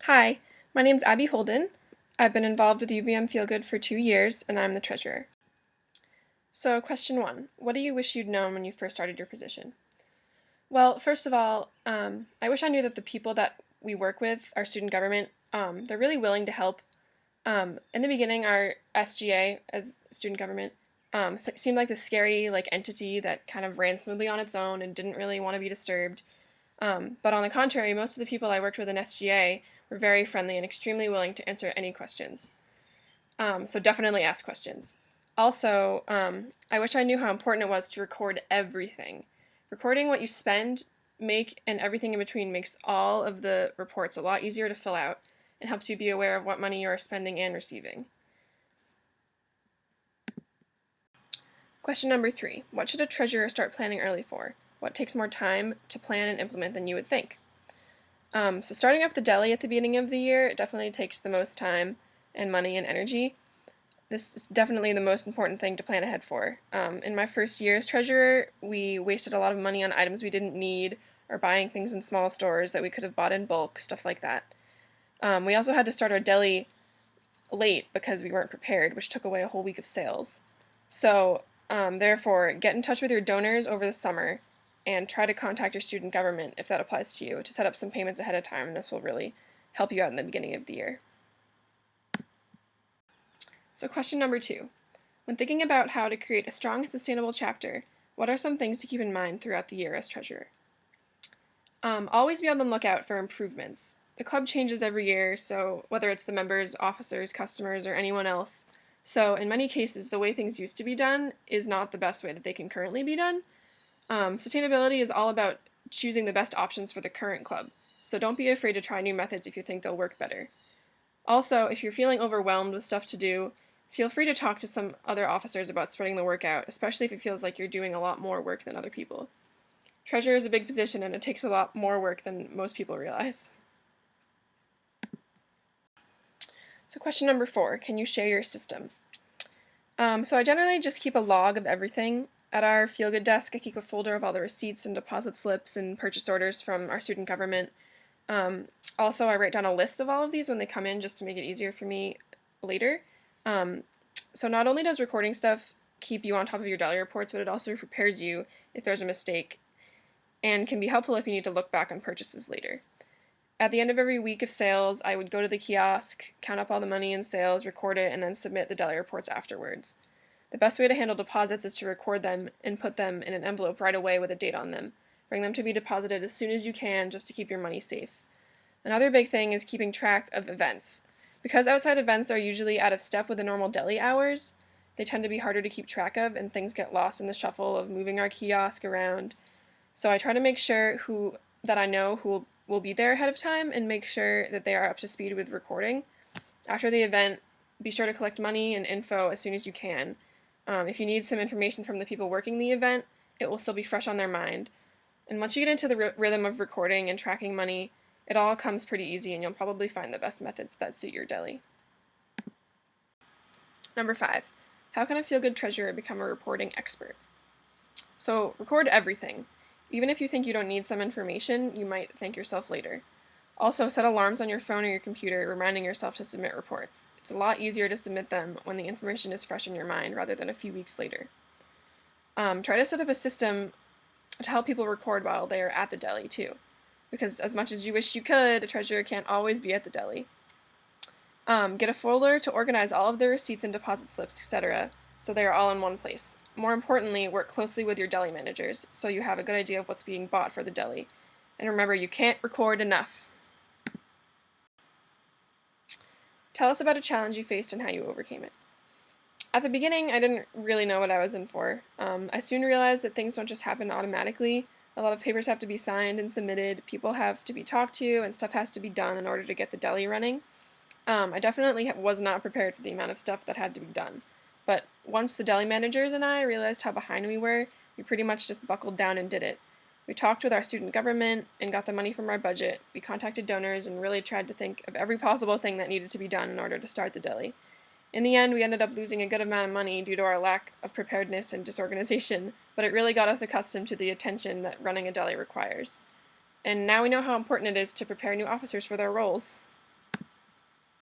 Hi, my name's Abby Holden. I've been involved with UVM FeelGood for 2 years, and I'm the treasurer. So, question 1. What do you wish you'd known when you first started your position? Well, first of all, I wish I knew that the people that we work with, our student government, they're really willing to help. In the beginning, our SGA, as student government, seemed like this scary entity that kind of ran smoothly on its own and didn't really want to be disturbed. But on the contrary, most of the people I worked with in SGA were very friendly and extremely willing to answer any questions. So definitely ask questions. Also, I wish I knew how important it was to record everything. Recording what you spend, make, and everything in between makes all of the reports a lot easier to fill out and helps you be aware of what money you are spending and receiving. Question number 3. What should a treasurer start planning early for? What takes more time to plan and implement than you would think? So starting up the deli at the beginning of the year, it definitely takes the most time and money and energy. This is definitely the most important thing to plan ahead for. In my first year as treasurer, we wasted a lot of money on items we didn't need or buying things in small stores that we could have bought in bulk, stuff like that. We also had to start our deli late because we weren't prepared, which took away a whole week of sales. So, therefore, get in touch with your donors over the summer and try to contact your student government if that applies to you to set up some payments ahead of time, and this will really help you out in the beginning of the year. So question number 2. When thinking about how to create a strong and sustainable chapter, what are some things to keep in mind throughout the year as treasurer? Always be on the lookout for improvements. The club changes every year, so whether it's the members, officers, customers, or anyone else. So in many cases, the way things used to be done is not the best way that they can currently be done. Sustainability is all about choosing the best options for the current club, so don't be afraid to try new methods if you think they'll work better. Also, if you're feeling overwhelmed with stuff to do, feel free to talk to some other officers about spreading the work out, especially if it feels like you're doing a lot more work than other people. Treasurer is a big position and it takes a lot more work than most people realize. So question number 4, can you share your system? So I generally just keep a log of everything. At our FeelGood desk, I keep a folder of all the receipts and deposit slips and purchase orders from our student government. Also, I write down a list of all of these when they come in just to make it easier for me later. So not only does recording stuff keep you on top of your deli reports, but it also prepares you if there's a mistake and can be helpful if you need to look back on purchases later. At the end of every week of sales, I would go to the kiosk, count up all the money in sales, record it, and then submit the deli reports afterwards. The best way to handle deposits is to record them and put them in an envelope right away with a date on them. Bring them to be deposited as soon as you can just to keep your money safe. Another big thing is keeping track of events. Because outside events are usually out of step with the normal deli hours, they tend to be harder to keep track of and things get lost in the shuffle of moving our kiosk around. So I try to make sure that I know who will be there ahead of time and make sure that they are up to speed with recording. After the event, be sure to collect money and info as soon as you can. If you need some information from the people working the event, it will still be fresh on their mind. And once you get into the rhythm of recording and tracking money, it all comes pretty easy and you'll probably find the best methods that suit your deli. Number 5. How can a FeelGood treasurer become a reporting expert? So record everything. Even if you think you don't need some information, you might thank yourself later. Also, set alarms on your phone or your computer reminding yourself to submit reports. It's a lot easier to submit them when the information is fresh in your mind rather than a few weeks later. Try to set up a system to help people record while they are at the deli too, because as much as you wish you could, a treasurer can't always be at the deli. Get a folder to organize all of the receipts and deposit slips, etc., so they are all in one place. More importantly, work closely with your deli managers so you have a good idea of what's being bought for the deli. And remember, you can't record enough. Tell us about a challenge you faced and how you overcame it. At the beginning, I didn't really know what I was in for. I soon realized that things don't just happen automatically. A lot of papers have to be signed and submitted, people have to be talked to, and stuff has to be done in order to get the deli running. I definitely was not prepared for the amount of stuff that had to be done. But once the deli managers and I realized how behind we were, we pretty much just buckled down and did it. We talked with our student government and got the money from our budget. We contacted donors and really tried to think of every possible thing that needed to be done in order to start the deli. In the end, we ended up losing a good amount of money due to our lack of preparedness and disorganization, but it really got us accustomed to the attention that running a deli requires. And now we know how important it is to prepare new officers for their roles.